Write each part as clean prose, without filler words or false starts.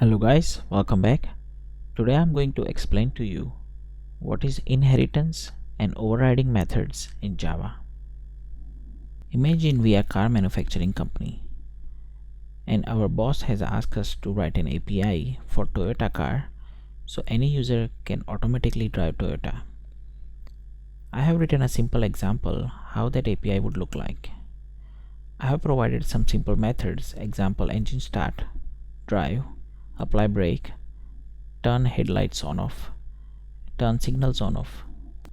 Hello guys, welcome back. Today I'm going to explain to you what is inheritance and overriding methods in Java. Imagine we are a car manufacturing company and our boss has asked us to write an API for Toyota car so any user can automatically drive Toyota. I have written a simple example how that API would look like. I have provided some simple methods, example engine start, drive, apply brake, turn headlights on off, turn signals on off.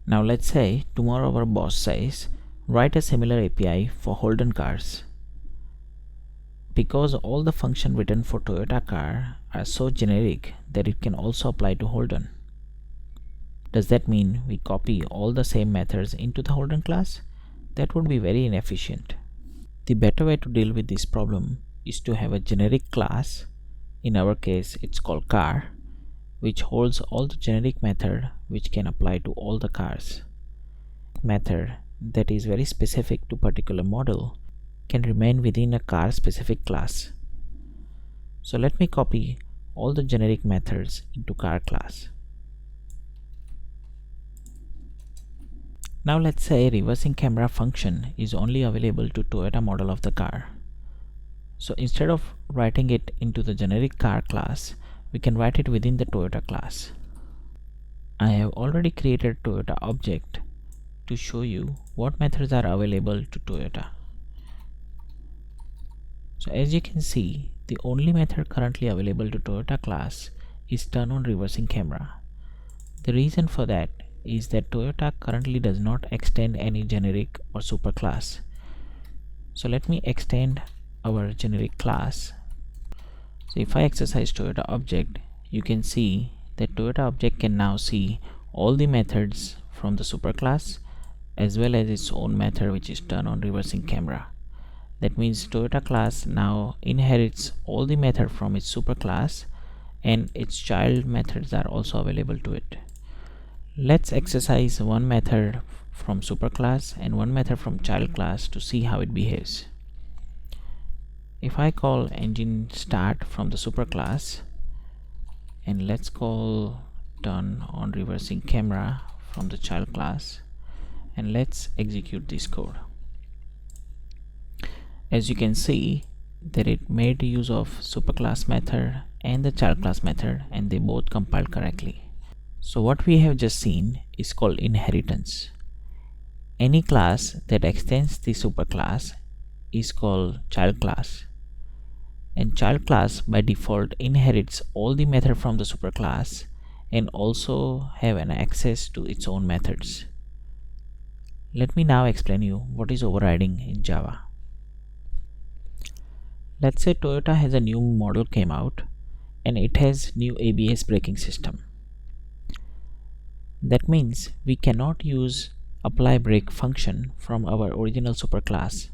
Now let's say tomorrow our boss says write a similar API for Holden cars. Because all the functions written for Toyota car are so generic that it can also apply to Holden. Does that mean we copy all the same methods into the Holden class? That would be very inefficient. The better way to deal with this problem is to have a generic class, in our case it's called car, which holds all the generic method which can apply to all the cars. Method that is very specific to particular model can remain within a car specific class. So let me copy all the generic methods into car class. Now let's say reversing camera function is only available to Toyota model of the car. So instead of writing it into the generic car class, we can write it within the Toyota class. I have already created Toyota object to show you what methods are available to Toyota. So as you can see, the only method currently available to Toyota class is turn on reversing camera. The reason for that is that Toyota currently does not extend any generic or superclass. So let me extend our generic class. So if I exercise Toyota object, you can see that Toyota object can now see all the methods from the superclass as well as its own method, which is turn on reversing camera. That means Toyota class now inherits all the method from its superclass and its child methods are also available to it. Let's exercise one method from superclass and one method from child class to see how it behaves. If I call engine start from the superclass and let's call turn on reversing camera from the child class and let's execute this code. As you can see that it made use of superclass method and the child class method and they both compiled correctly. So what we have just seen is called inheritance. Any class that extends the superclass is called child class. And child class by default inherits all the method from the superclass and also have an access to its own methods. Let me now explain you what is overriding in Java. Let's say Toyota has a new model came out and it has new ABS braking system. That means we cannot use apply brake function from our original superclass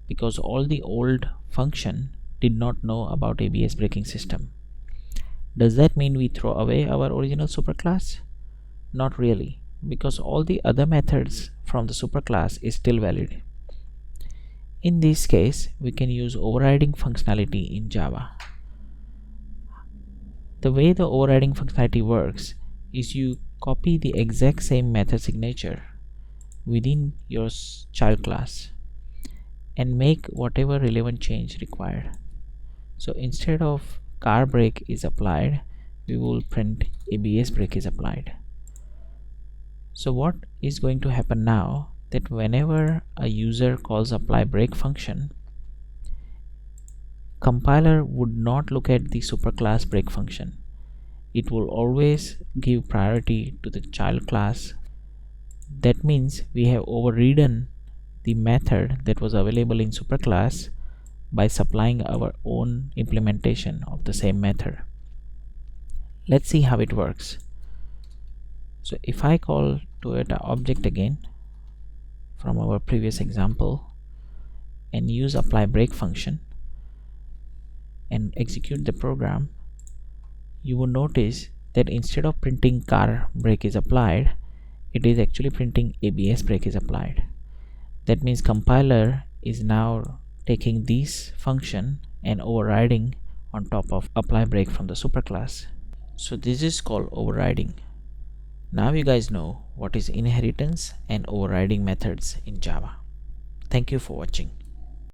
because all the old function did not know about ABS braking system. Does that mean we throw away our original superclass? Not really, because all the other methods from the superclass is still valid. In this case, we can use overriding functionality in Java. The way the overriding functionality works is you copy the exact same method signature within your child class and make whatever relevant change required. So instead of car brake is applied, we will print ABS brake is applied. So what is going to happen now that whenever a user calls apply brake function, compiler would not look at the superclass brake function. It will always give priority to the child class. That means we have overridden the method that was available in superclass by supplying our own implementation of the same method. Let's see how it works. So if I call Toyota object again from our previous example and use apply brake function and execute the program, you will notice that instead of printing car brake is applied, it is actually printing ABS brake is applied. That means compiler is now taking this function and overriding on top of apply brake from the superclass. So this is called overriding. Now you guys know what is inheritance and overriding methods in Java. Thank you for watching.